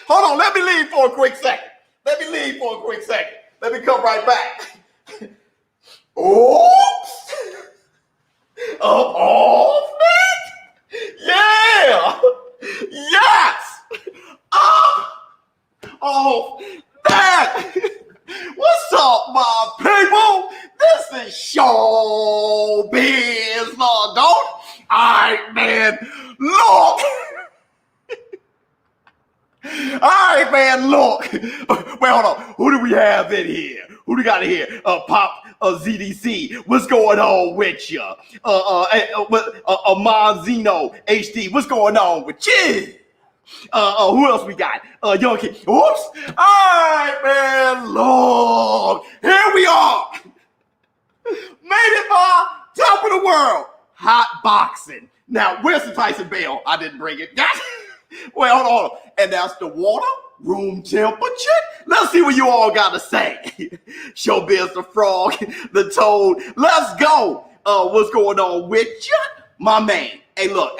Hold on, let me leave for a quick second. Let me come right back. Oops. Up off that? Yeah. Yes. Up off that. What's up, my people? This is Showbiz, don't? All right, man. Look. All right, man, look. Wait, hold on. Who do we have in here? Who do we got in here? Pop ZDC. What's going on with you? Monzino HD. What's going on with you? Who else we got? Young Kid. Oops. All right, man, look. Here we are. Made it by top of the world. HotBoxin. Now, where's the Tyson Bell? I didn't bring it. Wait, hold on. And that's the water, room temperature. Let's see what you all got to say. Showbiz, the frog, the toad. Let's go. What's going on with you? My man. Hey, look.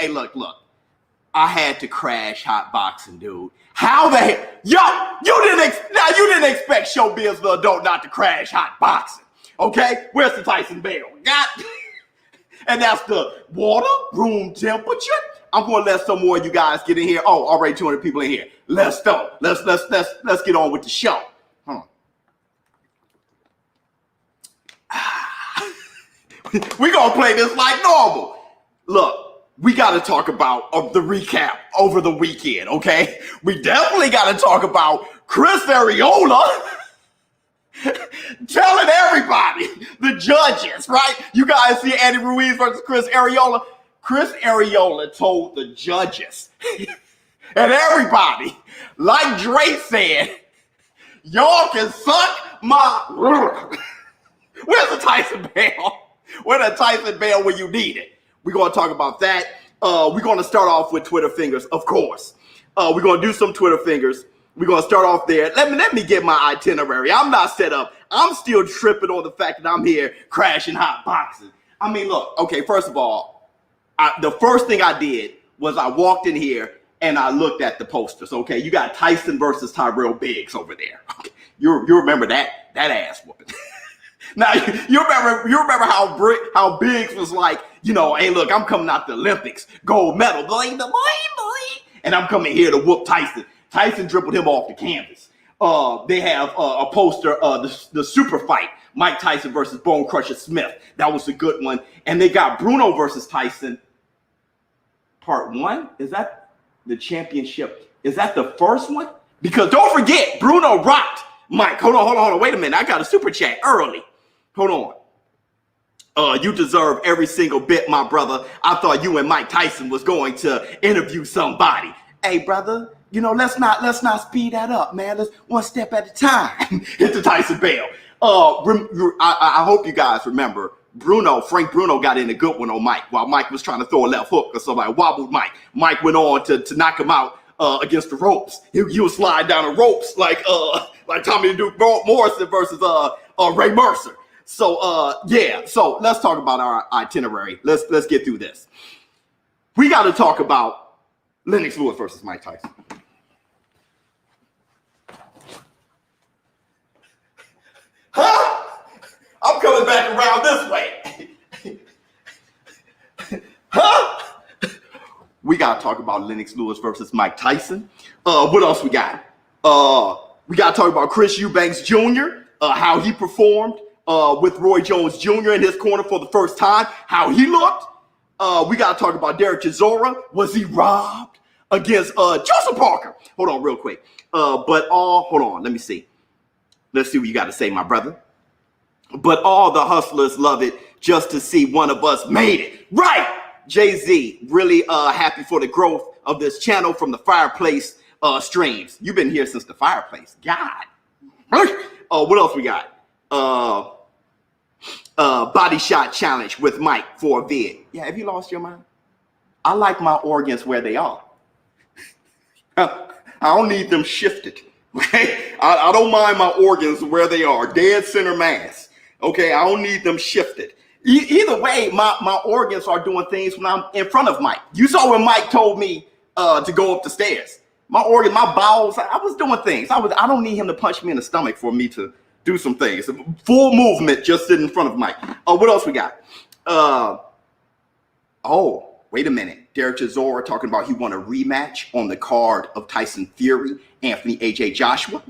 I had to crash HotBoxin, dude. How the hell? Yo, you didn't expect Showbiz, the adult, not to crash HotBoxin. Okay? Where's the Tyson Bell? And that's the water, room temperature. I'm going to let some more of you guys get in here. Oh, already 200 people in here. Let's go. Let's get on with the show. We're going to play this like normal. Look, we got to talk about the recap over the weekend, okay? We definitely got to talk about Ruiz and Arreola telling everybody, the judges, right? You guys see Andy Ruiz versus Ruiz and Arreola? Ruiz and Arreola told the judges and everybody, like Dre said, y'all can suck my... Where's the Tyson Bell? Where's the Tyson Bell when you need it? We're going to talk about that. We're going to start off with Twitter fingers, of course. We're going to do some Twitter fingers. We're going to start off there. Let me get my itinerary. I'm not set up. I'm still tripping on the fact that I'm here crashing HotBoxin. I mean, look, okay, first of all, the first thing I did was I walked in here and I looked at the posters, okay? You got Tyson versus Tyrell Biggs over there. Okay. You remember that ass whooping. Now, you remember how Biggs was like, hey, look, I'm coming out the Olympics, gold medal, boy, and I'm coming here to whoop Tyson. Tyson dribbled him off the canvas. They have a poster, the super fight, Mike Tyson versus Bone Crusher Smith. That was a good one. And they got Bruno versus Tyson. Part 1? Is that the championship? Is that the first one? Because don't forget, Bruno rocked Mike. Hold on. Wait a minute. I got a super chat early. Hold on. You deserve every single bit, my brother. I thought you and Mike Tyson was going to interview somebody. Hey, brother. Let's not speed that up, man. Let's one step at a time. Hit the Tyson Bell. I hope you guys remember Frank Bruno got in a good one on Mike while Mike was trying to throw a left hook or somebody wobbled Mike. Mike went on to knock him out against the ropes. He was sliding down the ropes like Tommy the Duke Morrison versus Ray Mercer. So yeah. So let's talk about our itinerary. Let's get through this. We got to talk about Lennox Lewis versus Mike Tyson. Huh? I'm coming back around this way. Huh? We got to talk about Lennox Lewis versus Mike Tyson. What else we got? We got to talk about Chris Eubanks Jr., how he performed with Roy Jones Jr. in his corner for the first time, how he looked. We got to talk about Derek Chisora. Was he robbed against Joseph Parker? Hold on real quick. Hold on. Let me see. Let's see what you got to say, my brother. But all the hustlers love it just to see one of us made it. Right. Jay-Z, really happy for the growth of this channel from the fireplace streams. You've been here since the fireplace. God. What else we got? Body shot challenge with Mike for a vid. Yeah, have you lost your mind? I like my organs where they are. I don't need them shifted. Okay, I don't mind my organs where they are, dead center mass. Okay, I don't need them shifted. Either way, my organs are doing things when I'm in front of Mike. You saw when Mike told me to go up the stairs. my organs, my bowels. I was doing things. I don't need him to punch me in the stomach for me to do some things. Full movement, just sitting in front of Mike. What else we got? Oh, wait a minute. Derek Chisora talking about he want a rematch on the card of Tyson Fury, Anthony AJ Joshua.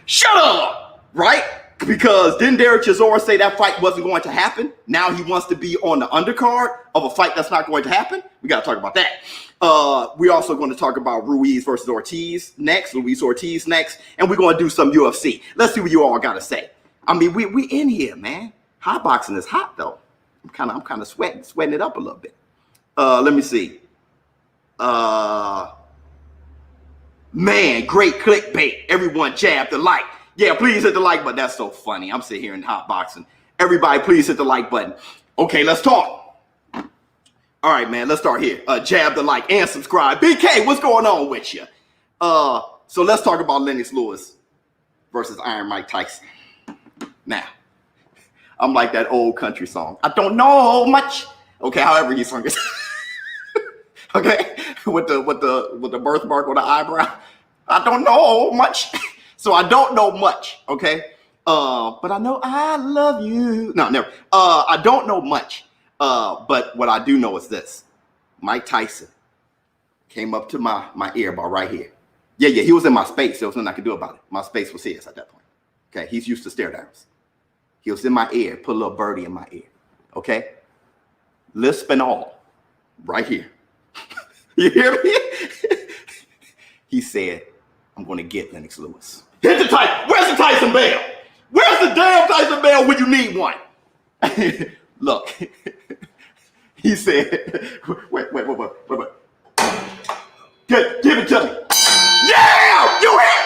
Shut up, right? Because didn't Derek Chisora say that fight wasn't going to happen? Now he wants to be on the undercard of a fight that's not going to happen. We got to talk about that. We're also going to talk about Ruiz versus Ortiz next. Luis Ortiz next. And we're going to do some UFC. Let's see what you all got to say. I mean, we in here, man. HotBoxin is hot, though. I'm kind of sweating it up a little bit. Let me see. Man, great clickbait. Everyone jab the like. Yeah, please hit the like button. That's so funny. I'm sitting here in HotBoxin. Everybody, please hit the like button. Okay, let's talk. All right, man, let's start here. Jab the like and subscribe. BK, what's going on with you? So let's talk about Lennox Lewis versus Iron Mike Tyson. Now, I'm like that old country song. I don't know much. Okay, however he sung it. Okay, with the birthmark on the eyebrow. I don't know much. So I don't know much, okay? But I know I love you. No, never. I don't know much. But what I do know is this. Mike Tyson came up to my ear about right here. Yeah, he was in my space. There was nothing I could do about it. My space was his at that point. Okay, he's used to stare downs. He was in my ear, put a little birdie in my ear. Okay? Lisp and all. Right here. You hear me? He said, I'm going to get Lennox Lewis. Hit the Tyson. Where's the Tyson bell? Where's the damn Tyson bell when you need one? Look, he said, wait. Give it to me. Yeah! You hit!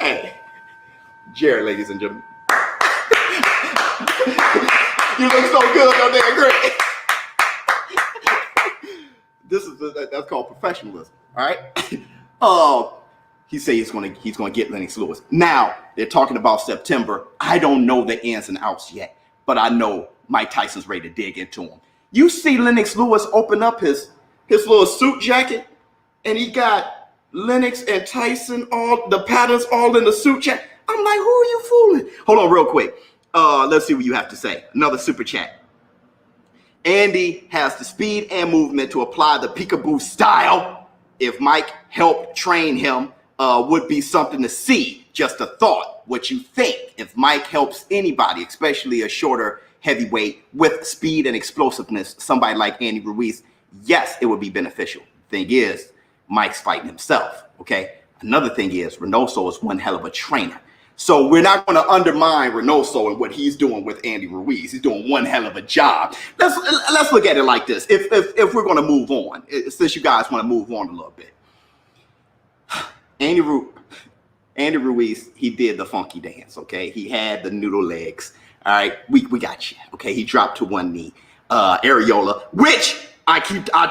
Hey. Jared, ladies and gentlemen. You look so good out there, great. That's called professionalism, all right? He said he's gonna get Lennox Lewis. Now they're talking about September. I don't know the ins and outs yet, but I know Mike Tyson's ready to dig into him. You see Lennox Lewis open up his little suit jacket, and he got Lennox and Tyson all the patterns all in the suit jacket. I'm like, who are you fooling? Hold on, real quick. Let's see what you have to say. Another super chat. Andy has the speed and movement to apply the peekaboo style. If Mike helped train him, would be something to see. Just a thought. What you think? If Mike helps anybody, especially a shorter heavyweight with speed and explosiveness, somebody like Andy Ruiz, yes, it would be beneficial. Thing is, Mike's fighting himself. Okay. Another thing is, Reynoso is one hell of a trainer. So we're not going to undermine Reynoso and what he's doing with Andy Ruiz. He's doing one hell of a job. Let's look at it like this. If we're going to move on, since you guys want to move on a little bit, Andy Ruiz, he did the funky dance. Okay, he had the noodle legs. All right, we got you. Okay, he dropped to one knee. Arreola, which I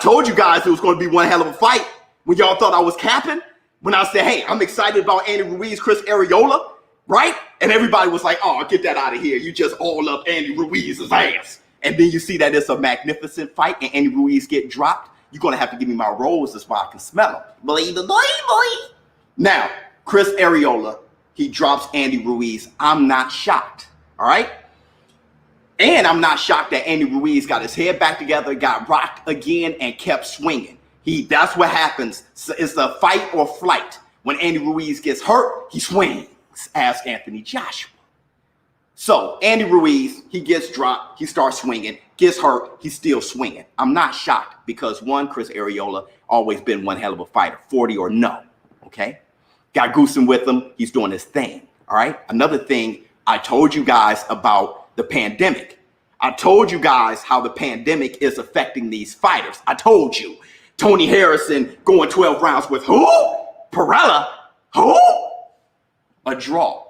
told you guys it was going to be one hell of a fight when y'all thought I was capping. When I said, hey, I'm excited about Andy Ruiz, Chris Arreola. Right? And everybody was like, oh, get that out of here. You just all up Andy Ruiz's ass. And then you see that it's a magnificent fight and Andy Ruiz get dropped. You're going to have to give me my roses while I can smell them. Boy. Now, Chris Arreola, he drops Andy Ruiz. I'm not shocked. All right? And I'm not shocked that Andy Ruiz got his head back together, got rocked again, and kept swinging. That's what happens. It's a fight or flight. When Andy Ruiz gets hurt, he swings. Ask Anthony Joshua. So Andy Ruiz, he gets dropped, he starts swinging, gets hurt, he's still swinging. I'm not shocked because one, Chris Arreola, always been one hell of a fighter, 40 or no, okay? Got Goosen with him, he's doing his thing, all right? Another thing, I told you guys about the pandemic. I told you guys how the pandemic is affecting these fighters. I told you. Tony Harrison going 12 rounds with who? Perella? Who? A draw.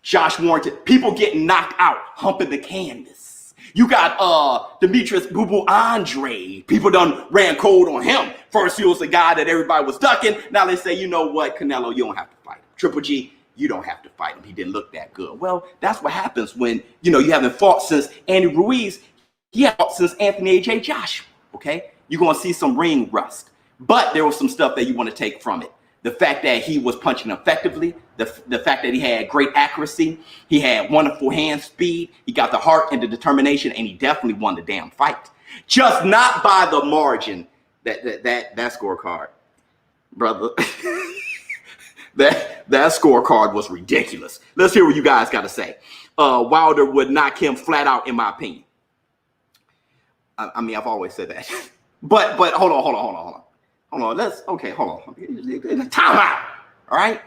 Josh Warrington, people getting knocked out, humping the canvas. You got Demetrius Boo Boo Andre. People done ran cold on him. First, he was the guy that everybody was ducking. Now they say, you know what, Canelo, you don't have to fight him. Triple G, you don't have to fight him. He didn't look that good. Well, that's what happens when, you know, you haven't fought since Andy Ruiz. He had fought since Anthony A.J. Joshua, okay? You're going to see some ring rust. But there was some stuff that you want to take from it. The fact that he was punching effectively, the fact that he had great accuracy, he had wonderful hand speed, he got the heart and the determination, and he definitely won the damn fight. Just not by the margin. That scorecard, brother. that scorecard was ridiculous. Let's hear what you guys got to say. Wilder would knock him flat out, in my opinion. I mean, I've always said that. But hold on. Hold on. Hold on. Time out. All right.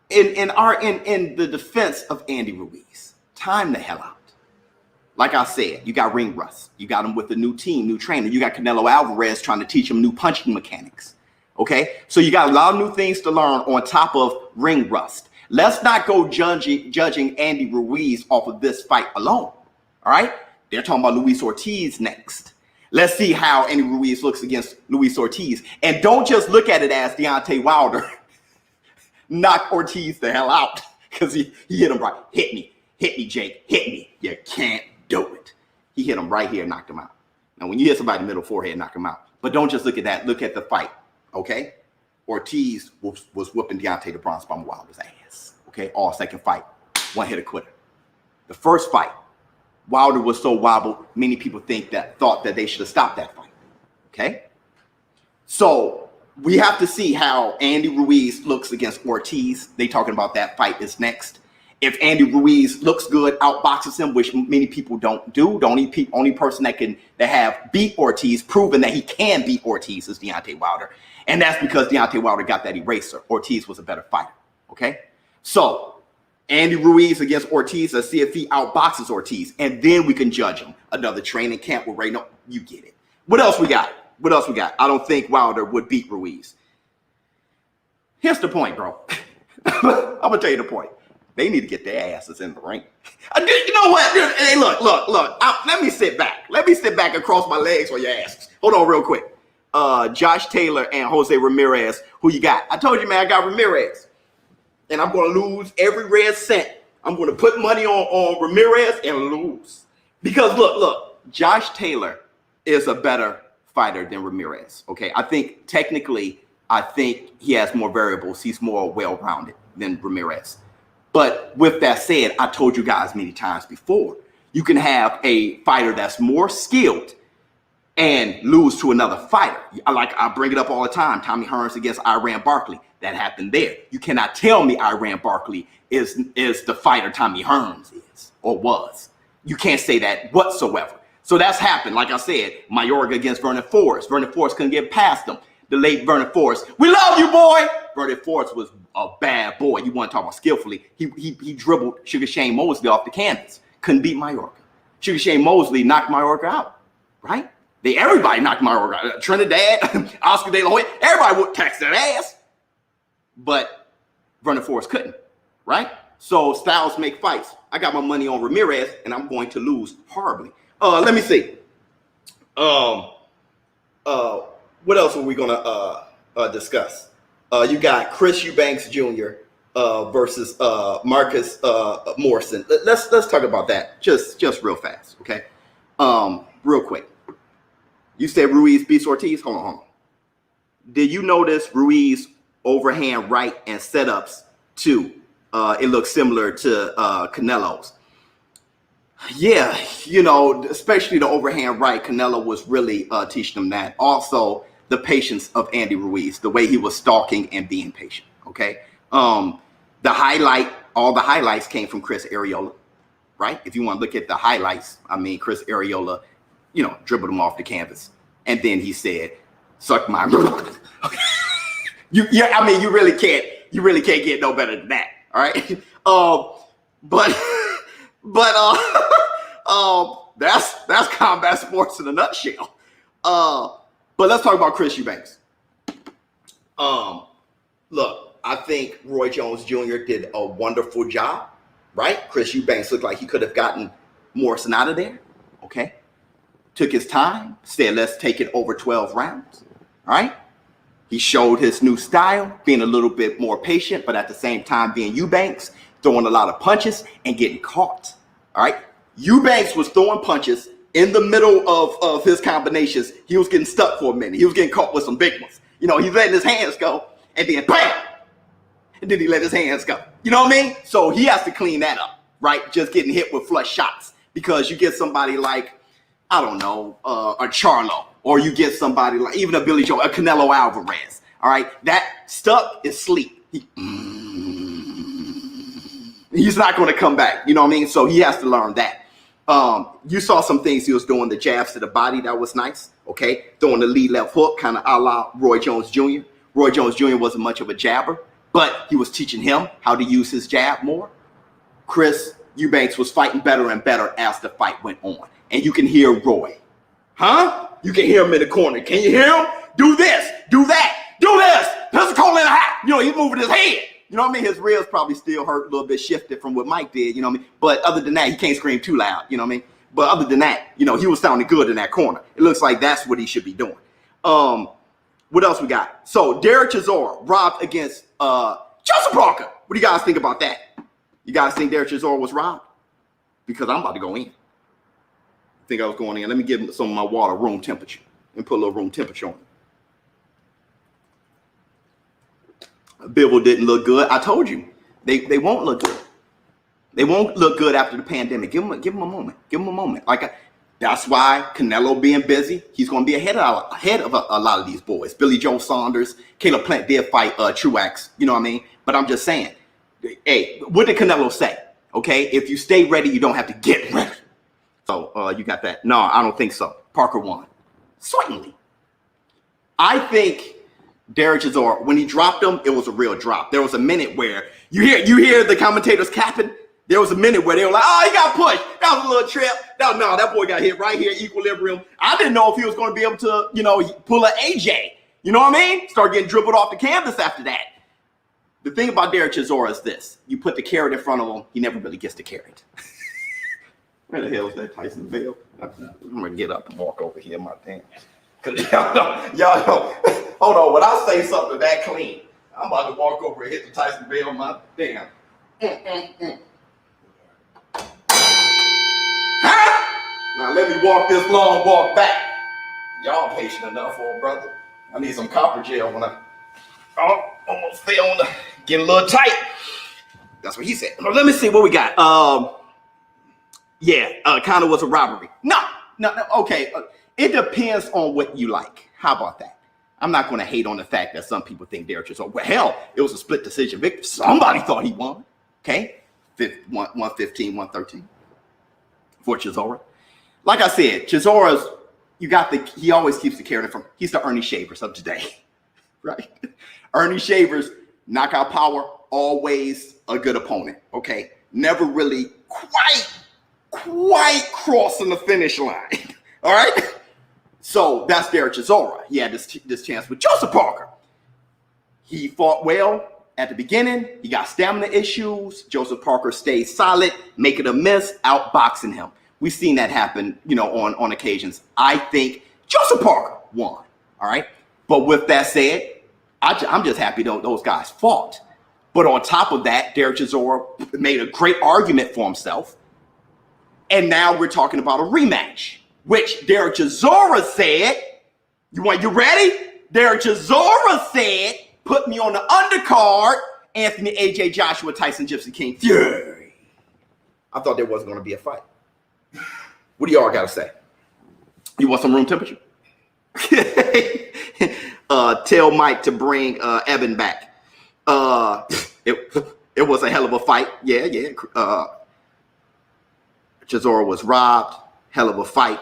In the defense of Andy Ruiz, time the hell out. Like I said, you got ring rust. You got him with a new team, new trainer. You got Canelo Alvarez trying to teach him new punching mechanics. Okay, so you got a lot of new things to learn on top of ring rust. Let's not go judging Andy Ruiz off of this fight alone. All right, they're talking about Luis Ortiz next. Let's see how Andy Ruiz looks against Luis Ortiz. And don't just look at it as Deontay Wilder knocked Ortiz the hell out, because he hit him right. Hit me, Jake, hit me. You can't do it. He hit him right here and knocked him out. Now, when you hit somebody in the middle forehead, knock him out. But don't just look at that. Look at the fight, okay? Ortiz was whooping Deontay the Bronze Bomber Wilder's ass, okay? All second fight, one hit a quitter. The first fight, Wilder was so wobbled, many people thought that they should have stopped that fight, okay? So we have to see how Andy Ruiz looks against Ortiz. They talking about that fight is next. If Andy Ruiz looks good, outboxes him, which many people don't do. The only person that have beat Ortiz, proven that he can beat Ortiz, is Deontay Wilder. And that's because Deontay Wilder got that eraser. Ortiz was a better fighter, okay? So Andy Ruiz against Ortiz, let's see if he outboxes Ortiz, and then we can judge him. Another training camp with Ray. No, you get it. What else we got? I don't think Wilder would beat Ruiz. Here's the point, bro. I'm going to tell you the point. They need to get their asses in the ring. You know what? Hey, look. Let me sit back. Let me sit back and cross my legs for your asses. Hold on real quick. Josh Taylor and Jose Ramirez, who you got? I told you, man, I got Ramirez. And I'm going to lose every red cent. I'm going to put money on Ramirez and lose. Because look, Josh Taylor is a better fighter than Ramirez, okay? I think technically, he has more variables. He's more well-rounded than Ramirez. But with that said, I told you guys many times before, you can have a fighter that's more skilled and lose to another fighter. I bring it up all the time. Tommy Hearns against Iran Barkley. That happened there. You cannot tell me Iran Barkley is the fighter Tommy Hearns is or was. You can't say that whatsoever. So that's happened. Like I said, Mayorga against Vernon Forrest. Vernon Forrest couldn't get past him. The late Vernon Forrest. We love you, boy. Vernon Forrest was a bad boy. You want to talk about skillfully. He dribbled Sugar Shane Mosley off the canvas. Couldn't beat Mayorga. Sugar Shane Mosley knocked Mayorga out, right? Everybody knocked Mayorga out. Trinidad, Oscar De La Hoya, everybody would tax that ass. But Vernon Forrest couldn't, right? So styles make fights. I got my money on Ramirez, and I'm going to lose horribly. Let me see. What else are we gonna discuss? You got Chris Eubanks Jr. Versus Marcus Morrison. Let's talk about that just real fast, okay? Real quick. You said Ruiz beats Ortiz. Hold on. Did you notice Ruiz overhand right and setups too? It looks similar to Canelo's. Yeah, especially the overhand right. Canelo was really teaching him that. Also, the patience of Andy Ruiz, the way he was stalking and being patient. Okay. All the highlights came from Chris Arreola, right? If you want to look at the highlights, I mean, Chris Arreola, dribbled him off the canvas. And then he said, suck my you really can't get no better than that. All right. That's combat sports in a nutshell. But let's talk about Chris Eubanks. Look, I think Roy Jones Jr. did a wonderful job, right? Chris Eubanks looked like he could have gotten Morrison out of there, okay? Took his time, said, let's take it over 12 rounds, all right? He showed his new style, being a little bit more patient, but at the same time being Eubanks, throwing a lot of punches and getting caught. All right. Eubanks was throwing punches in the middle of his combinations. He was getting stuck for a minute. He was getting caught with some big ones. You know, he's letting his hands go and then bam! And then he let his hands go. You know what I mean? So he has to clean that up, right? Just getting hit with flush shots. Because you get somebody like, I don't know, a Charlo, or you get somebody like even a Billy Joe, a Canelo Alvarez. All right, that stuck is sleep. He's not going to come back. You know what I mean? So he has to learn that. You saw some things he was doing, the jabs to the body. That was nice. Okay, throwing the lead left hook, kind of a la Roy Jones Jr. Roy Jones Jr. wasn't much of a jabber, but he was teaching him how to use his jab more. Chris Eubanks was fighting better and better as the fight went on. And you can hear Roy. Huh? You can hear him in the corner. Can you hear him? Do this, do that, do this. Pistol in the hat. You know, he's moving his head. You know what I mean? His ribs probably still hurt a little bit, shifted from what Mike did. You know what I mean? But other than that, he can't scream too loud. You know what I mean? But other than that, you know, he was sounding good in that corner. It looks like that's what he should be doing. What else we got? So Derek Chisora robbed against Joseph Parker. What do you guys think about that? You guys think Derek Chisora was robbed? Because I'm about to go in. I think I was going in. Let me give some of my water room temperature and put a little room temperature on it. Bivol didn't look good. I told you, they won't look good. They won't look good after the pandemic. Give them a moment. Give them a moment. That's why Canelo being busy, he's going to be ahead of a lot of these boys. Billy Joe Saunders, Caleb Plant did fight Truax. You know what I mean? But I'm just saying. Hey, what did Canelo say? Okay, if you stay ready, you don't have to get ready. So you got that? No, I don't think so. Parker won. Certainly. I think Derek Chisora, when he dropped him, it was a real drop. There was a minute where you hear the commentators capping. There was a minute where they were like, oh, he got pushed. That was a little trip. No, that boy got hit right here, equilibrium. I didn't know if he was going to be able to, you know, pull an AJ. You know what I mean? Start getting dribbled off the canvas after that. The thing about Derek Chisora is this. You put the carrot in front of him, he never really gets the carrot. Where the hell is that Tyson Bell? I'm going to get up and walk over here, my damn. Because y'all know, hold on, when I say something that clean, I'm about to walk over and hit the Tyson Bell, my damn. Huh? Now let me walk this long walk back. Y'all patient enough for a brother. I need some copper gel when I almost fell on the, get a little tight. That's what he said. Let me see what we got. Kind of was a robbery. No, okay. It depends on what you like. How about that? I'm not going to hate on the fact that some people think Derek Chisora. Well, hell, it was a split decision victory. Somebody thought he won. Okay, 115, 113 for Chisora. Like I said, Chisora's, he always keeps the carrot from. He's the Ernie Shavers of today, right? Ernie Shavers, knockout power, always a good opponent. Okay, never really quite crossing the finish line. All right. So that's Derek Chisora. He had this chance with Joseph Parker. He fought well at the beginning. He got stamina issues. Joseph Parker stayed solid, making a miss, outboxing him. We've seen that happen, you know, on occasions. I think Joseph Parker won. All right. But with that said, I'm just happy those guys fought. But on top of that, Derek Chisora made a great argument for himself. And now we're talking about a rematch, which Derek Chisora said, you ready? Derek Chisora said, put me on the undercard, Anthony AJ Joshua Tyson Gypsy King Fury. I thought there wasn't going to be a fight. What do y'all got to say? You want some room temperature? Tell Mike to bring Evan back. It was a hell of a fight. Yeah. Chisora was robbed. Hell of a fight.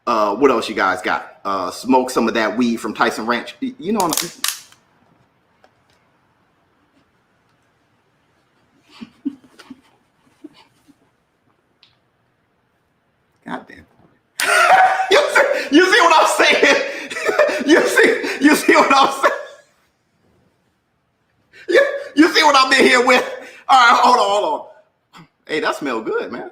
What else you guys got? Smoke some of that weed from Tyson Ranch. You know what I'm God damn. You see what I'm saying? You see what I'm saying? You see what I've been here with? All right, hold on. Hey, that smelled good, man.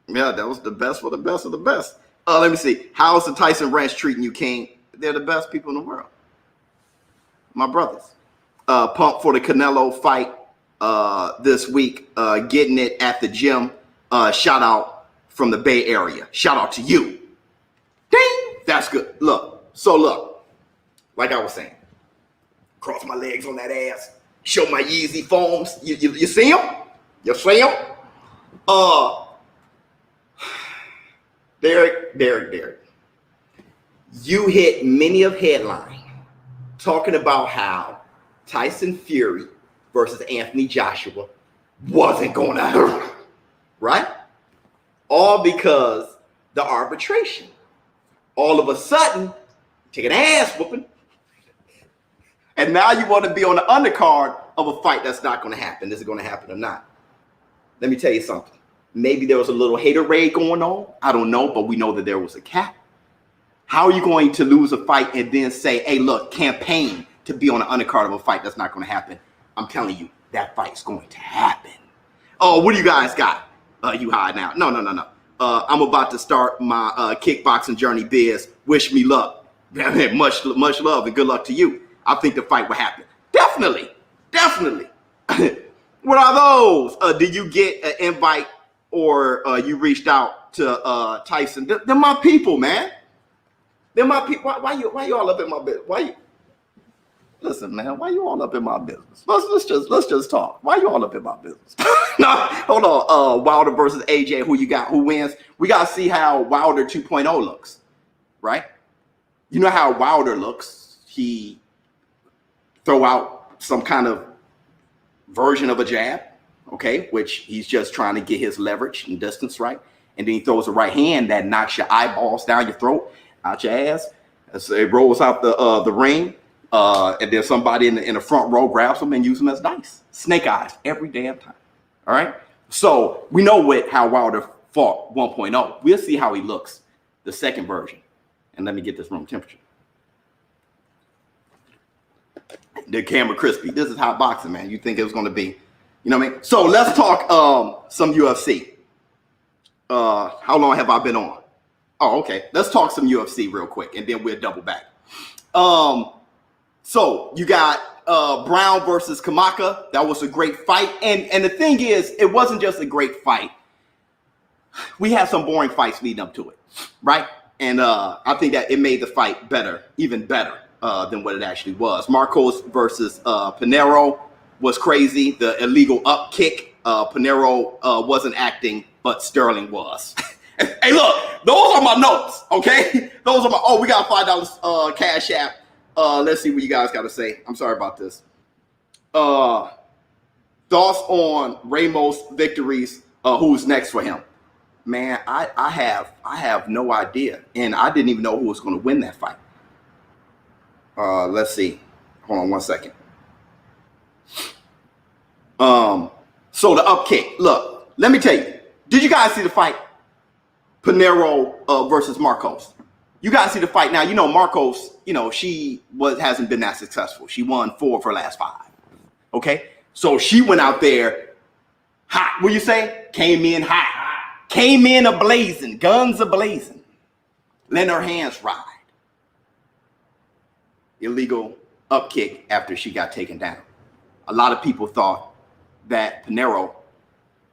Yeah, that was the best for the best of the best. Let me see. How's the Tyson Ranch treating you, King? They're the best people in the world. my brothers. Pumped for the Canelo fight this week. Getting it at the gym. Shout out from the Bay Area. Shout out to you. Ding! That's good. Look, like I was saying, cross my legs on that ass. Show my Yeezy foams. You see them? You see them? Derek. You hit many of headline talking about how Tyson Fury versus Anthony Joshua wasn't going to hurt, right? All because the arbitration. All of a sudden, take an ass whooping. And now you want to be on the undercard of a fight that's not going to happen. Is it going to happen or not? Let me tell you something. Maybe there was a little haterade going on. I don't know, but we know that there was a cap. How are you going to lose a fight and then say, hey, look, campaign to be on the undercard of a fight that's not going to happen? I'm telling you, that fight's going to happen. Oh, what do you guys got? You high now? No. I'm about to start my kickboxing journey, Biz. Wish me luck. Much love and good luck to you. I think the fight will happen. Definitely. What are those? Did you get an invite or you reached out to Tyson? They're my people, man. They're my people. Why you all up in my business? Listen, man. Why you all up in my business? Let's just talk. Why you all up in my business? No, hold on. Wilder versus AJ. Who you got? Who wins? We gotta see how Wilder 2.0 looks, right? You know how Wilder looks. He throw out some kind of version of a jab, okay, which he's just trying to get his leverage and distance right. And then he throws a right hand that knocks your eyeballs down your throat, out your ass. It rolls out the ring. And then somebody in the front row grabs them and uses them as dice. Snake eyes every damn time. All right. So we know how Wilder fought 1.0. We'll see how he looks, the second version. And let me get this room temperature. The camera crispy. This is HotBoxin, man. You think it was going to be, you know what I mean? So let's talk some UFC. How long have I been on? Oh, okay. Let's talk some UFC real quick, and then we'll double back. So you got Brown versus Kamaka. That was a great fight. And the thing is, it wasn't just a great fight. We had some boring fights leading up to it, right? And I think that it made the fight better, even better than what it actually was. Marcos versus Pinheiro was crazy. The illegal up kick. Pinheiro wasn't acting, but Sterling was. Hey, look, those are my notes, okay? Those are my, we got $5 cash app. Let's see what you guys got to say. I'm sorry about this. Thoughts on Ramos victories. Who's next for him? Man, I have no idea, and I didn't even know who was going to win that fight. Let's see. Hold on one second. So the up kick. Look, let me tell you. Did you guys see the fight? Pinheiro versus Marcos. You guys see the fight now. You know Marcos. You know she hasn't been that successful. She won 4 of her last 5. Okay, so she went out there hot. What you say? Came in hot. Came in ablazing. Guns ablazing. Letting her hands ride. Illegal up kick after she got taken down. A lot of people thought that Pinheiro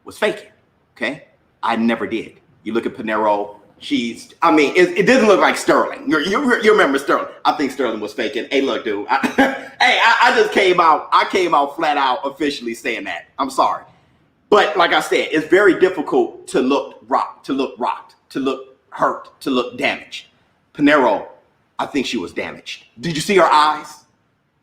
was faking. Okay, I never did. You look at Pinheiro. It doesn't look like Sterling. You remember Sterling. I think Sterling was faking. Hey, look, dude. I just came out. I came out flat out officially saying that. I'm sorry. But like I said, it's very difficult to look rocked, to look hurt, to look damaged. Pinheiro, I think she was damaged. Did you see her eyes?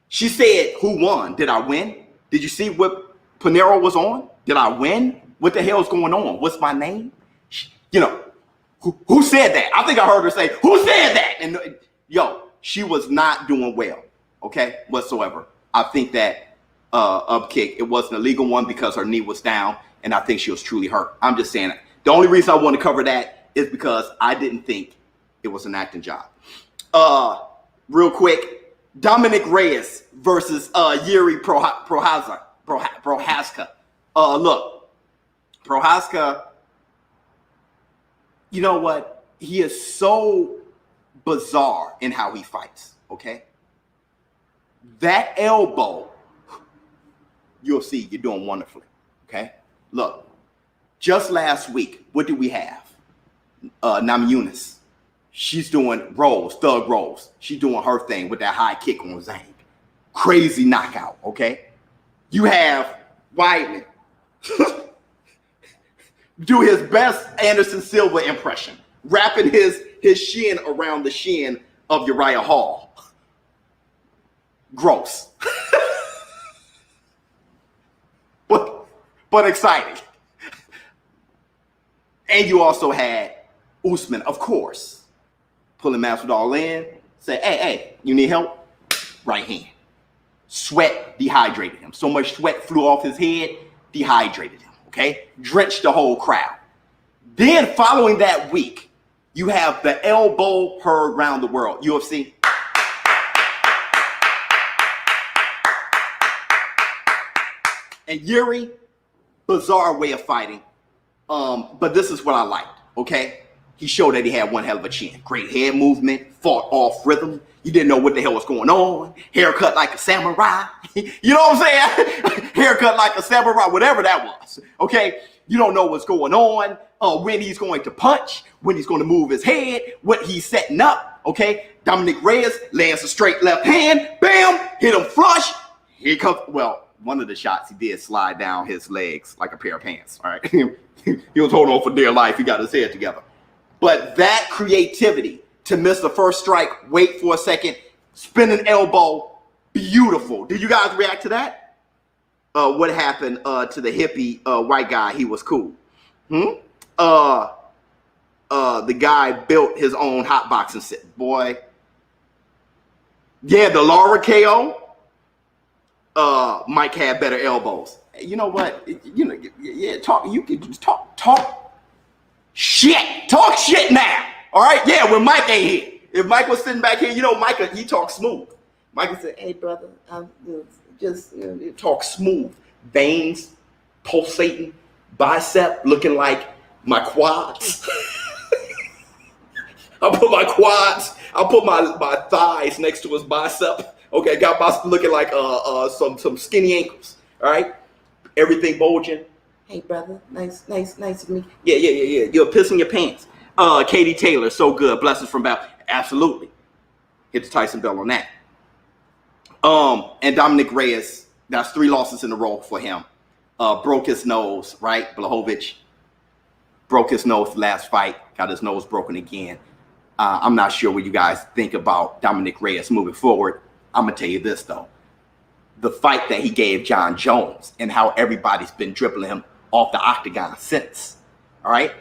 She said, who won? Did I win? Did you see what Pinheiro was on? Did I win? What the hell is going on? What's my name? You know. Who said that? I think I heard her say, who said that? And she was not doing well, okay, whatsoever. I think that up kick, it wasn't a legal one because her knee was down, and I think she was truly hurt. I'm just saying it. The only reason I want to cover that is because I didn't think it was an acting job. Real quick, Dominic Reyes versus Yuri Prochazka. Look, Prochazka, you know what? He is so bizarre in how he fights, okay? that elbow, you'll see you're doing wonderfully, okay? Look, just last week, what did we have? Namajunas. She's doing rolls, thug rolls. She's doing her thing with that high kick on Zhang. Crazy knockout, okay? You have Weidman do his best Anderson Silva impression, wrapping his shin around the shin of Uriah Hall. Gross. but exciting. And you also had Usman, of course, pulling Masvidal in, say, hey, you need help? Right hand. Sweat dehydrated him. So much sweat flew off his head, dehydrated him, okay? Drenched the whole crowd. Then following that week, you have the elbow heard around the world. UFC. And Yuri, bizarre way of fighting. But this is what I liked, okay? He showed that he had one hell of a chin. Great head movement, fought off rhythm. You didn't know what the hell was going on. Haircut like a samurai. You know what I'm saying? Haircut like a samurai, whatever that was, okay? You don't know what's going on, when he's going to punch, when he's going to move his head, what he's setting up, okay? Dominic Reyes lands a straight left hand, bam, hit him flush. Here comes, well, one of the shots he did slide down his legs like a pair of pants, all right? He was holding on for dear life. He got his head together. But that creativity to miss the first strike, wait for a second, spin an elbow, beautiful. Did you guys react to that? What happened to the hippie white guy? He was cool. The guy built his own HotBoxin set. Boy. Yeah, the Laura KO. Mike had better elbows. You know what? You know, yeah, talk. You can just talk shit. Talk shit now. All right? Yeah, when Mike ain't here. If Mike was sitting back here, you know, Mike, he talks smooth. Mike would say, hey, brother, just talk smooth. Veins pulsating, bicep looking like my quads. I'll put my thighs next to his bicep. Okay, got my looking like some skinny ankles. All right, everything bulging. Hey, brother, nice to meet you. Yeah. You're pissing your pants. Katie Taylor, so good. Blessings from Bell. Absolutely. Hit the Tyson bell on that. And Dominic Reyes, that's 3 losses in a row for him. Broke his nose, right? Blachowicz broke his nose last fight, got his nose broken again. I'm not sure what you guys think about Dominic Reyes moving forward. I'm going to tell you this, though. The fight that he gave John Jones and how everybody's been dribbling him off the octagon since, all right?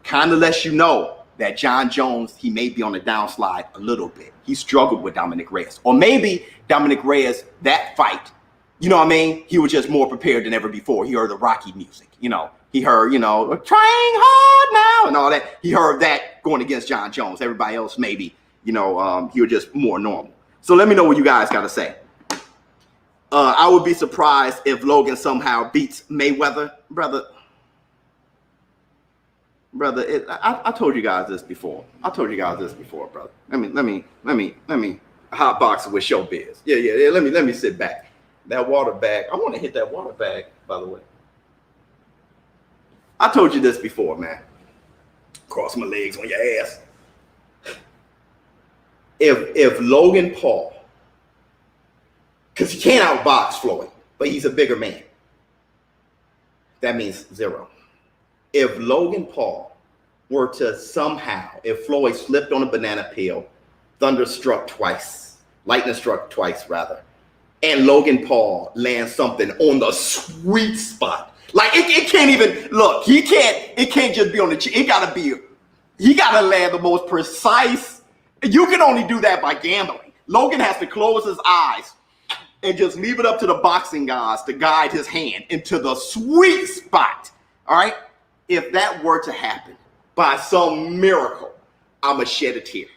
Kind of lets you know that John Jones, he may be on the downslide a little bit. He struggled with Dominic Reyes. Or maybe Dominic Reyes, that fight, you know what I mean? He was just more prepared than ever before. He heard the Rocky music, you know. He heard, you know, trying hard now and all that. He heard that going against John Jones. Everybody else maybe, you know, he was just more normal. So let me know what you guys got to say. I would be surprised if Logan somehow beats Mayweather. Brother, I told you guys this before. Brother. Let me HotBoxin with ShowBizz. Yeah. Let me sit back. That water bag. I want to hit that water bag, by the way. I told you this before, man. Cross my legs on your ass. If Logan Paul, because he can't outbox Floyd, but he's a bigger man. That means 0. If Logan Paul were to somehow, if Floyd slipped on a banana peel, lightning struck twice, rather, and Logan Paul lands something on the sweet spot, like it can't even, look, it can't just be on the chin, he gotta land the most precise. You can only do that by gambling. Logan has to close his eyes and just leave it up to the boxing guys to guide his hand into the sweet spot. All right? If that were to happen by some miracle, I'ma shed a tear.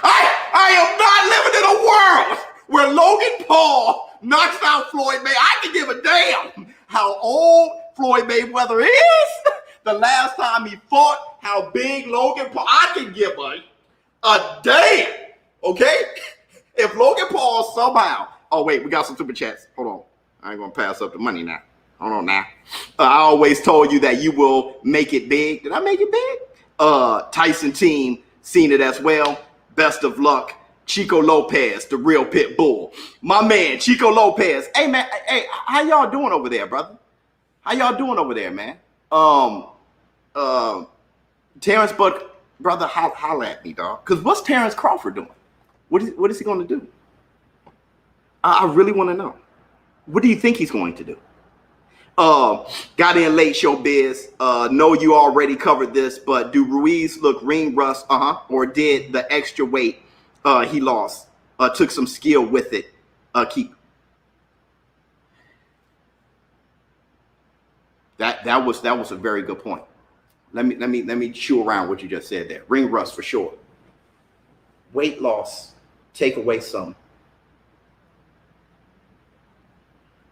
I am not living in a world where Logan Paul knocks out Floyd Mayweather. I can give a damn how old Floyd Mayweather is. The last time he fought, how big Logan Paul. I can give a damn. Okay? if Logan Paul somehow, oh wait, we got some super chats. Hold on, I ain't gonna pass up the money now. Hold on now. I always told you that you will make it big. Did I make it big? Tyson team seen it as well. Best of luck. Chico Lopez, the real pit bull. My man, Chico Lopez. Hey man, hey, how y'all doing over there, brother? How y'all doing over there, man? Terrence Buck, brother, holla at me, dog. Because what's Terrence Crawford doing? What is he going to do? I really want to know. What do you think he's going to do? Got in late, Showbiz. Know you already covered this, but do Ruiz look ring rust? Or did the extra weight he lost took some skill with it? Keep that was a very good point. Let me chew around what you just said there. Ring rust for sure. Weight loss, take away some.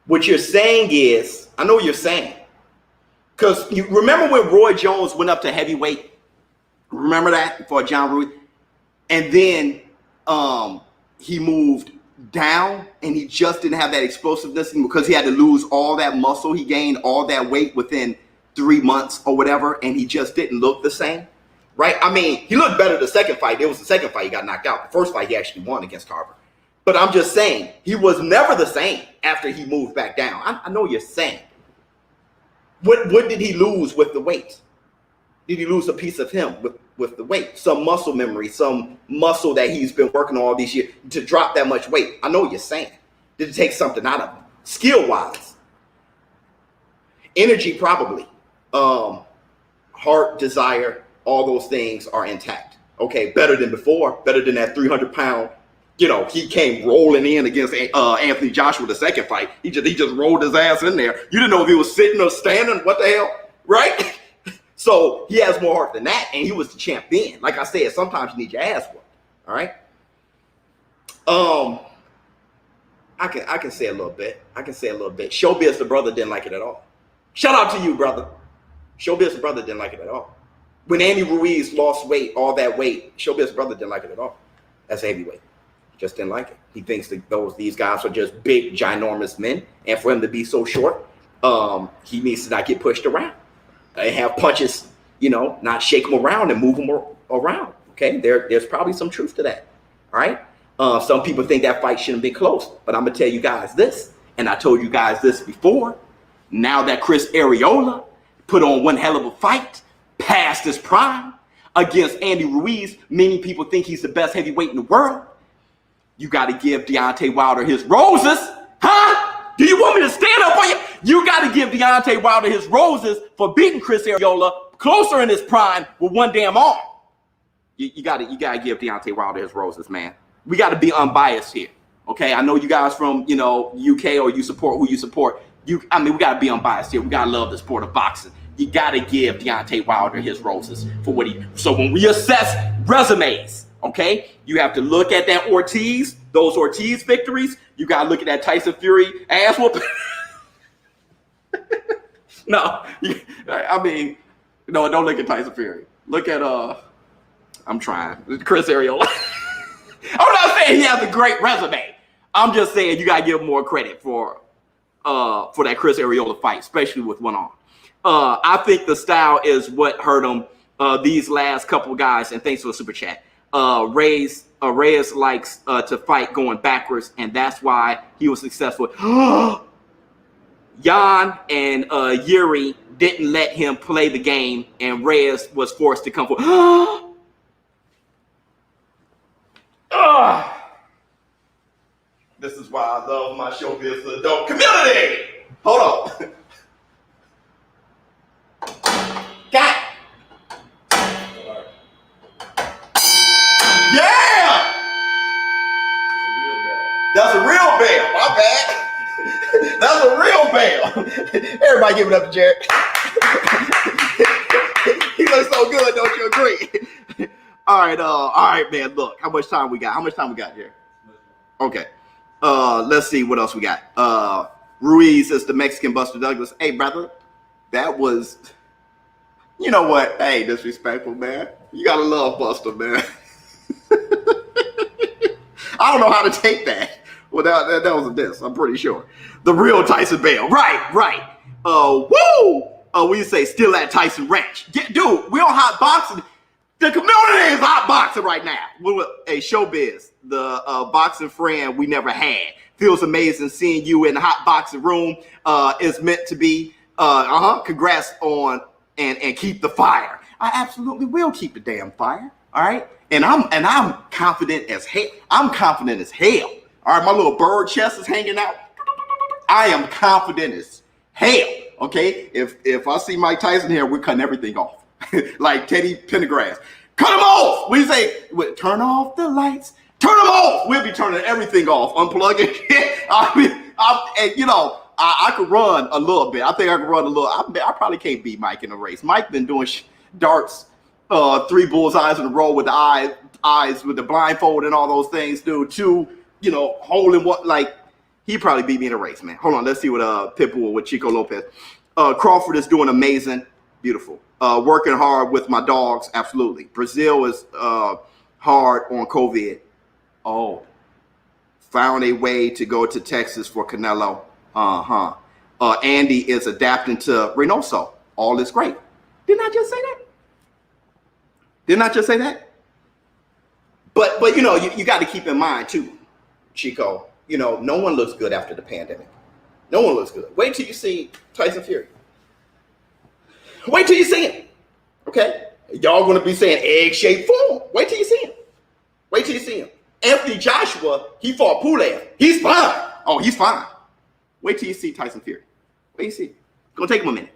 What you're saying is, I know what you're saying, because you remember when Roy Jones went up to heavyweight? Remember that for John Ruiz? And then he moved down and he just didn't have that explosiveness because he had to lose all that muscle. He gained all that weight within 3 months or whatever, and he just didn't look the same, right? I mean, he looked better the second fight. It was the second fight he got knocked out. The first fight he actually won against Tarver. But I'm just saying, he was never the same after he moved back down. I know you're saying. What did he lose with the weight? Did he lose a piece of him with the weight? Some muscle memory, some muscle that he's been working on all these years to drop that much weight. I know what you're saying. Did it take something out of him? Skill-wise. Energy, probably. Heart, desire, all those things are intact. Okay, better than before, better than that 300-pound. You know, he came rolling in against Anthony Joshua the second fight. He just rolled his ass in there. You didn't know if he was sitting or standing. What the hell, right? So he has more heart than that, and he was the champ then. Like I said, sometimes you need your ass worked. All right. I can say a little bit. Showbiz the brother didn't like it at all. Shout out to you, brother. Showbiz the brother didn't like it at all. When Andy Ruiz lost weight, all that weight, Showbiz the brother didn't like it at all. That's heavyweight. Just didn't like it. He thinks that these guys are just big, ginormous men, and for him to be so short, he needs to not get pushed around. And have punches, you know, not shake him around and move him around. Okay, there's probably some truth to that. All right. Some people think that fight shouldn't be close, but I'm gonna tell you guys this, and I told you guys this before. Now that Chris Arreola put on one hell of a fight, past his prime against Andy Ruiz, many people think he's the best heavyweight in the world. You got to give Deontay Wilder his roses, huh? Do you want me to stand up for you? You got to give Deontay Wilder his roses for beating Chris Arreola closer in his prime with one damn arm. You got to give Deontay Wilder his roses, man. We got to be unbiased here, okay? I know you guys from UK or you support who you support. We got to be unbiased here. We got to love the sport of boxing. You got to give Deontay Wilder his roses for what he. So when we assess resumes, okay, you have to look at those Ortiz victories. You got to look at that Tyson Fury ass whooping. No, don't look at Tyson Fury. Look at I'm trying. Chris Arreola. I'm not saying he has a great resume. I'm just saying you got to give him more credit for that Chris Arreola fight, especially with one arm. I think the style is what hurt him these last couple guys, and thanks for the super chat. Reyes likes to fight going backwards, and that's why he was successful. Jan and Yuri didn't let him play the game, and Reyes was forced to come forward. This is why I love my Showbiz adult community. Hold on. Got it. Yeah! That's a real bell. My bad. That's a real bell. Everybody give it up to Jared. He looks so good, don't you agree? All right, man. Look, how much time we got? Jared? Okay. Let's see what else we got. Ruiz is the Mexican Buster Douglas. Hey, brother, that was. You know what? Hey, disrespectful, man. You gotta love Buster, man. I don't know how to take that. Well, that was a diss, I'm pretty sure. The real Tyson Bale. Right. Woo! We say still at Tyson Ranch. Dude, we on HotBoxin. The community is HotBoxin right now. Hey, Showbiz, the boxing friend we never had. Feels amazing seeing you in the HotBoxin room. It's meant to be. Congrats on and keep the fire. I absolutely will keep the damn fire. All right. And I'm confident as hell. I'm confident as hell. All right, my little bird chest is hanging out. I am confident as hell. Okay. If I see Mike Tyson here, we're cutting everything off. Like Teddy Pendergrass. Cut them off. We say, turn off the lights. Turn them off. We'll be turning everything off. Unplug it. I could run a little bit. I think I could run a little. I probably can't beat Mike in a race. Mike been doing darts, 3 bullseyes in a row with the eyes with the blindfold and all those things, dude. 2, hole in one. Like, he probably beat me in a race, man. Hold on. Let's see what Pitbull with Chico Lopez. Crawford is doing amazing. Beautiful. Working hard with my dogs. Absolutely. Brazil is hard on COVID. Oh. Found a way to go to Texas for Canelo. Andy is adapting to Reynoso. All is great. Didn't I just say that? Didn't I just say that? But you got to keep in mind too, Chico, no one looks good after the pandemic. No one looks good. Wait till you see Tyson Fury. Wait till you see him. Okay? Y'all going to be saying egg-shaped form. Wait till you see him. Wait till you see him. Anthony Joshua, he fought Pulev. He's fine. Oh, he's fine. Wait till you see Tyson Fury. Wait till you see. It's going to take him a minute.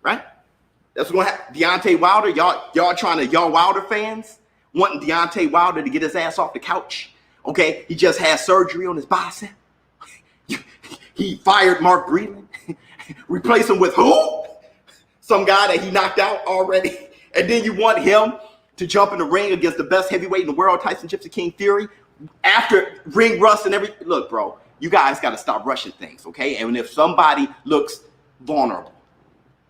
Right? That's what's going to happen. Deontay Wilder, y'all Wilder fans wanting Deontay Wilder to get his ass off the couch. Okay? He just had surgery on his bicep. He fired Mark Breland. Replace him with who? Some guy that he knocked out already. And then you want him to jump in the ring against the best heavyweight in the world, Tyson Gypsy King Fury, after ring rust and everything. Look, bro, you guys got to stop rushing things, okay? And if somebody looks vulnerable,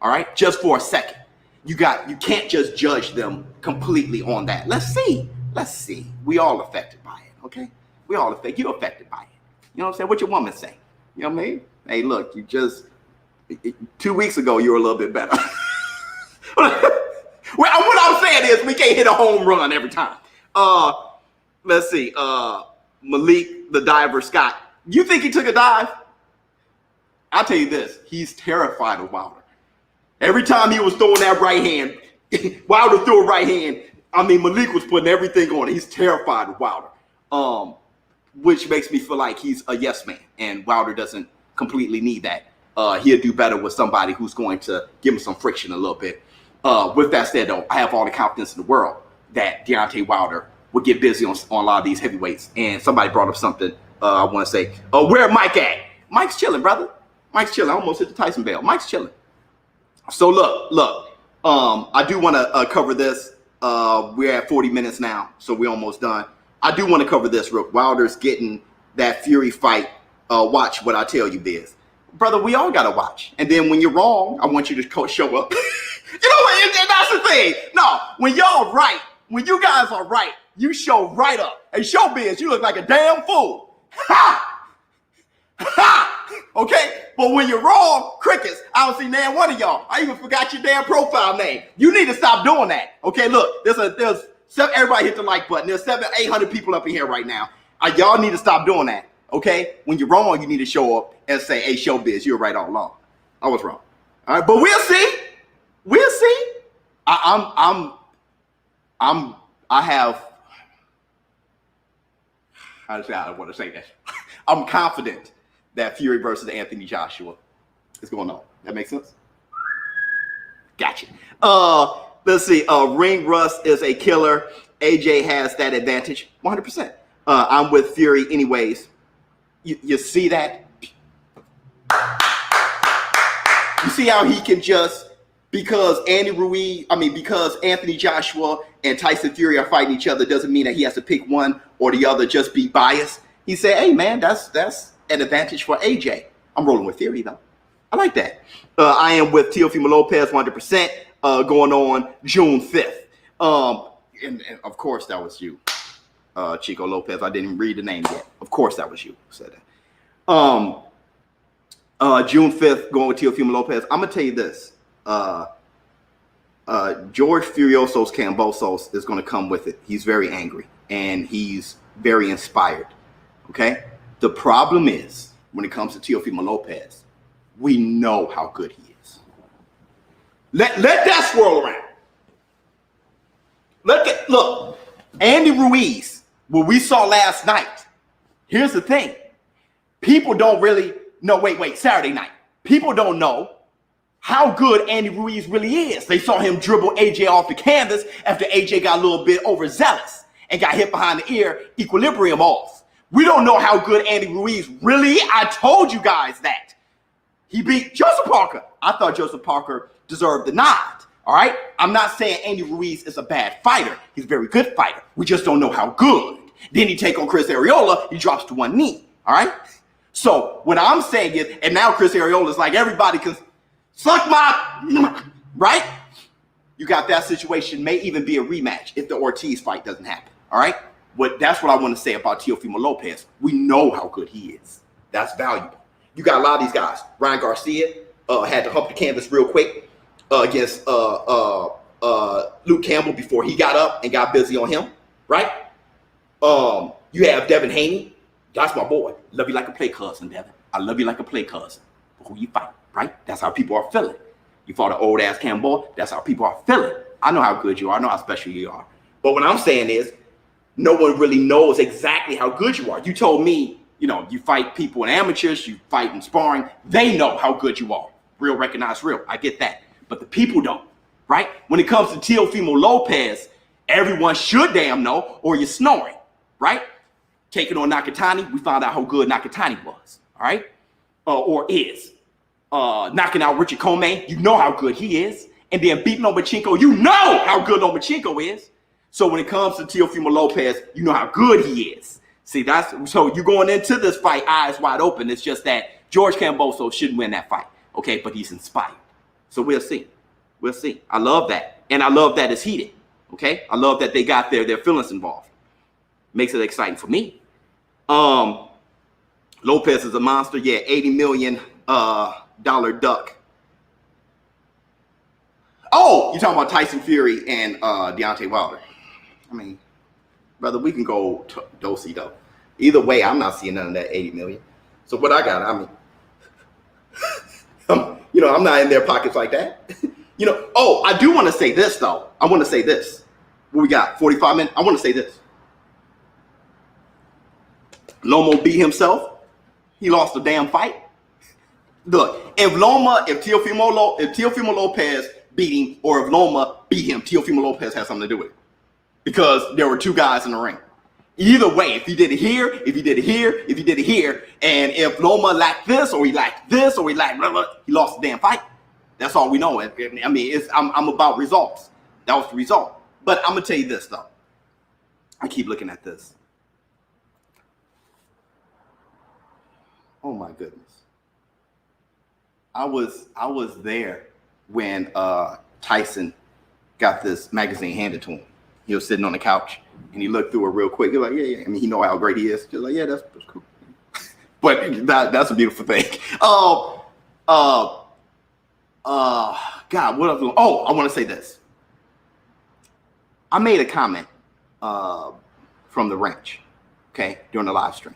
all right, just for a second, you can't just judge them completely on that. Let's see. We all affected by it, okay? We all affected. You're affected by it. You know what I'm saying? What your woman say? You know what I mean? Hey, look, 2 weeks ago, you were a little bit better. Well, what I'm saying is we can't hit a home run every time. Let's see. Malik, the diver, Scott. You think he took a dive? I'll tell you this. He's terrified of Wilder. Every time he was throwing that right hand, Wilder threw a right hand. Malik was putting everything on it. He's terrified of Wilder, which makes me feel like he's a yes man, and Wilder doesn't completely need that. He'll do better with somebody who's going to give him some friction a little bit. With that said, though, I have all the confidence in the world that Deontay Wilder will get busy on a lot of these heavyweights. And somebody brought up something I want to say. Where Mike at? Mike's chilling, brother. Mike's chilling. I almost hit the Tyson bell. Mike's chilling. So look. I do want to cover this. We're at 40 minutes now, so we're almost done. I do want to cover this real. Wilder's getting that Fury fight. Watch what I tell you, Biz. Brother, we all got to watch. And then when you're wrong, I want you to show up. You know what? And that's the thing. No, when y'all right, when you guys are right, you show right up. Hey, Showbiz, you look like a damn fool. Ha! Ha! Okay? But when you're wrong, crickets, I don't see damn one of y'all. I even forgot your damn profile name. You need to stop doing that. Okay, look, there's everybody hit the like button. There's 700-800 people up in here right now. Y'all need to stop doing that. Okay? When you're wrong, you need to show up and say, hey, Showbiz, you're right all along. I was wrong. All right, but we'll see. We'll see. I want to say that. I'm confident that Fury versus Anthony Joshua is going on. That makes sense? Gotcha. Let's see. Ring rust is a killer. AJ has that advantage. 100%. I'm with Fury anyways. You see that? You see how he can just, because Anthony Joshua and Tyson Fury are fighting each other doesn't mean that he has to pick one or the other, just be biased. He said, hey, man, that's an advantage for AJ. I'm rolling with Fury, though. I like that. I am with Teofimo Lopez 100%, going on June 5th. And of course, that was you. Chico Lopez. I didn't even read the name yet. Of course, that was you who said that. June 5th, going with Teofimo Lopez. I'm gonna tell you this. George Furioso's Cambosos is gonna come with it. He's very angry and he's very inspired. Okay. The problem is when it comes to Teofimo Lopez, we know how good he is. Let that swirl around. Look, Andy Ruiz, what we saw last night. Here's the thing. People don't really know, wait, Saturday night. People don't know how good Andy Ruiz really is. They saw him dribble AJ off the canvas after AJ got a little bit overzealous and got hit behind the ear, equilibrium off. We don't know how good Andy Ruiz really. I told you guys that. He beat Joseph Parker. I thought Joseph Parker deserved the nod. All right? I'm not saying Andy Ruiz is a bad fighter. He's a very good fighter. We just don't know how good. Then he take on Chris Arreola. He drops to one knee. All right? So what I'm saying is, and now Chris Arreola is like, everybody can suck my, right? You got that situation. May even be a rematch if the Ortiz fight doesn't happen. All right? That's what I want to say about Teofimo Lopez. We know how good he is. That's valuable. You got a lot of these guys. Ryan Garcia had to hump the canvas real quick against Luke Campbell before he got up and got busy on him, right? You have Devin Haney. That's my boy. Love you like a play cousin, Devin. I love you like a play cousin. But who you fight, right? That's how people are feeling. You fought an old ass Campbell. That's how people are feeling. I know how good you are. I know how special you are. But what I'm saying is, no one really knows exactly how good you are. You told me, you fight people in amateurs, you fight in sparring. They know how good you are. Real recognize real. I get that. But the people don't, right? When it comes to Teofimo Lopez, everyone should damn know, or you're snoring, right? Taking on Nakatani, we found out how good Nakatani was, all right? Or is. Knocking out Richard Comey, you know how good he is. And then beating Lomachenko, you know how good Lomachenko is. So when it comes to Teofimo Lopez, you know how good he is. See, so you're going into this fight eyes wide open. It's just that George Camboso shouldn't win that fight, okay? But he's inspired. So we'll see. We'll see. I love that. And I love that it's heated, okay? I love that they got their feelings involved. Makes it exciting for me. Lopez is a monster. Yeah, $80 million duck. Oh, you're talking about Tyson Fury and Deontay Wilder. I mean, brother, we can go do-si-do. Either way, I'm not seeing none of that 80 million. So what I got, I'm not in their pockets like that. Oh, I do want to say this, though. I want to say this. What we got, 45 minutes? I want to say this. Lomo beat himself. He lost the damn fight. Look, if Teofimo Lopez beat him, or if Loma beat him, Teofimo Lopez has something to do with it. Because there were two guys in the ring. Either way, if he did it here, if he did it here, if he did it here, and if Loma lacked this, or he lacked this, or he lacked blah, blah, he lost the damn fight. That's all we know. I mean, I'm about results. That was the result. But I'm gonna tell you this though. I keep looking at this. Oh my goodness. I was there when Tyson got this magazine handed to him. He was sitting on the couch and he looked through it real quick. He's like, yeah. I mean, he know how great he is. Just like, yeah, that's cool. But that's a beautiful thing. God, what else? Oh, I want to say this. I made a comment from the ranch, okay, during the live stream.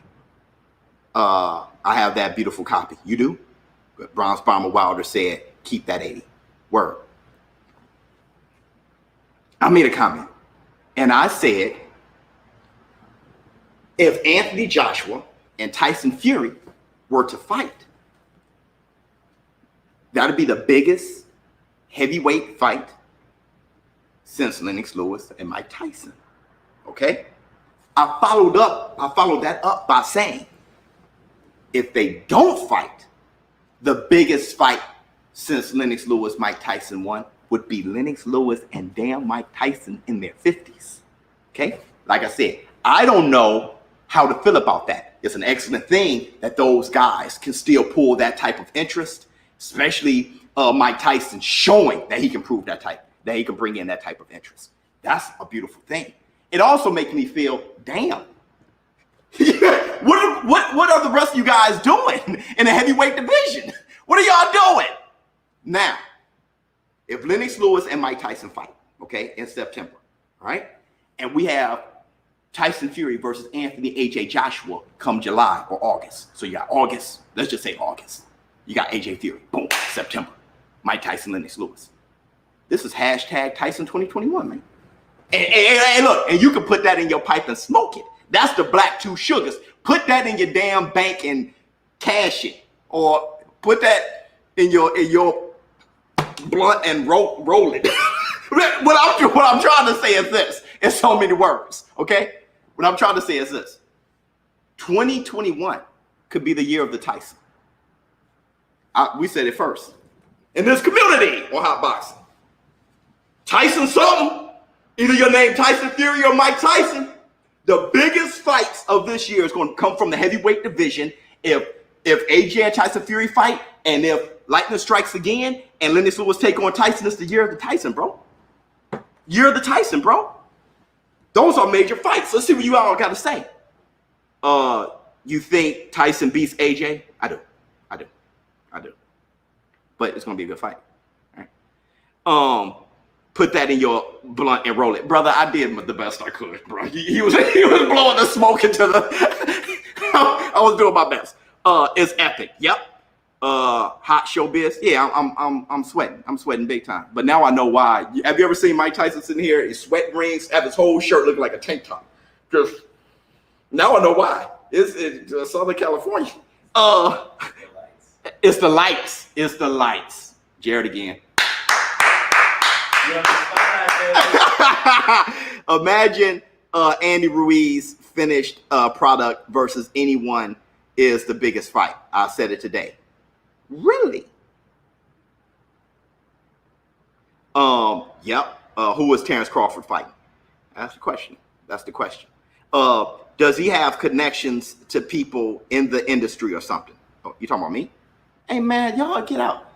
I have that beautiful copy. You do? Bronze Bomber Wilder said, keep that 80. Word. I made a comment. And I said, if Anthony Joshua and Tyson Fury were to fight, that would be the biggest heavyweight fight since Lennox Lewis and Mike Tyson. Okay? I followed that up by saying, if they don't fight, the biggest fight since Lennox Lewis, Mike Tyson won would be Lennox Lewis and damn Mike Tyson in their 50s. Okay? Like I said, I don't know how to feel about that. It's an excellent thing that those guys can still pull that type of interest, especially Mike Tyson showing that he can prove that he can bring in that type of interest. That's a beautiful thing. it also makes me feel, damn. What are the rest of you guys doing in the heavyweight division? What are y'all doing? Now, if Lennox Lewis and Mike Tyson fight, okay, in September, all right, and we have Tyson Fury versus Anthony AJ Joshua come July or August. So you got August, let's just say August. You got AJ Fury, boom, September. Mike Tyson, Lennox Lewis. This is hashtag Tyson 2021, man. And look, and you can put that in your pipe and smoke it. That's the black two sugars. Put that in your damn bank and cash it, or put that in your blunt and roll it. What I'm trying to say is this. In so many words, okay? What I'm trying to say is this. 2021 could be the year of the Tyson. We said it first. In this community on HotBoxin. Tyson something. Either your name Tyson Fury or Mike Tyson. The biggest fights of this year is going to come from the heavyweight division. If AJ and Tyson Fury fight, and if lightning strikes again, and Lennox Lewis take on Tyson, it's the year of the Tyson, bro. Year of the Tyson, bro. Those are major fights. Let's see what you all got to say. You think Tyson beats AJ? I do. But it's going to be a good fight. All right. Put that in your blunt and roll it. Brother, I did the best I could, bro. He was blowing the smoke into the... I was doing my best. It's epic. Yep. Hot ShowBizz. Yeah, I'm sweating. I'm sweating big time. But now I know why. Have you ever seen Mike Tyson sitting here? His sweat rings, have his whole shirt looking like a tank top. Just now I know why. It's Southern California. It's the lights. It's the lights. Jared again. Imagine Andy Ruiz finished product versus anyone is the biggest fight. I said it today. Really? Yep. Who was Terrence Crawford fighting? That's the question. Does he have connections to people in the industry or something? Oh, you talking about me? Hey man, y'all get out.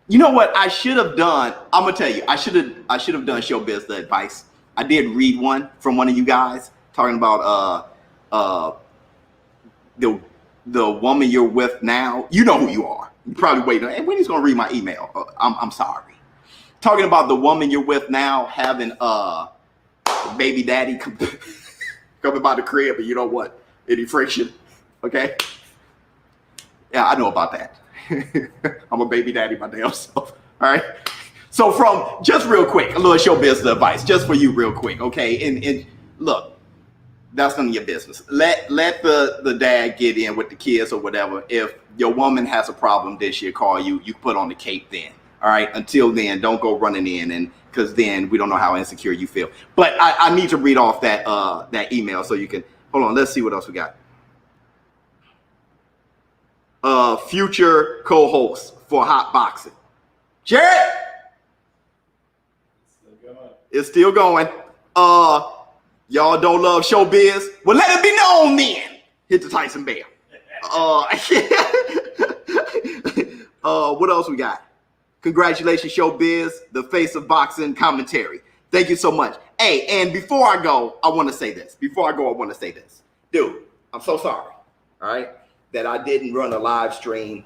You know what I should have done? I'm gonna tell you, I should have done ShowBizz the advice. I did read one from one of you guys talking about the woman you're with now. You know who you are. You probably waiting. And when he's gonna read my email? I'm sorry. Talking about the woman you're with now having baby daddy coming by the crib, and you know what? Any friction? Okay. Yeah, I know about that. I'm a baby daddy my damn self. All right. So from just real quick, a little ShowBizz advice just for you real quick. Okay. And look, that's none of your business. Let the dad get in with the kids or whatever. If your woman has a problem, then she'll call you. You put on the cape then. All right. Until then, don't go running in, and because then we don't know how insecure you feel. But I need to read off that email so you can hold on. Let's see what else we got. Future co-host for HotBoxin. Jared! It's still going. Y'all don't love ShowBizz? Well, let it be known then. Hit the Tyson bell. What else we got? Congratulations, ShowBizz, the face of boxing commentary. Thank you so much. Hey, and before I go, I want to say this. Dude, I'm so sorry. All right? That I didn't run a live stream,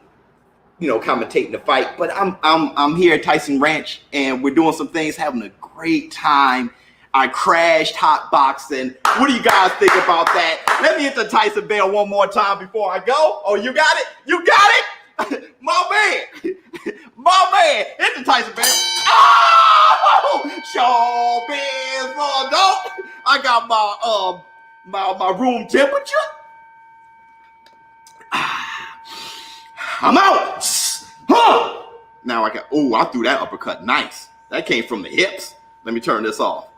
commentating the fight. But I'm here at Tyson Ranch, and we're doing some things, having a great time. I crashed HotBoxin. What do you guys think about that? Let me hit the Tyson bell one more time before I go. Oh, you got it? You got it? My man. Hit the Tyson bell. Oh! ShowBizz for adult. I got my room temperature. I'm out. Huh. Now I threw that uppercut. Nice. That came from the hips. Let me turn this off.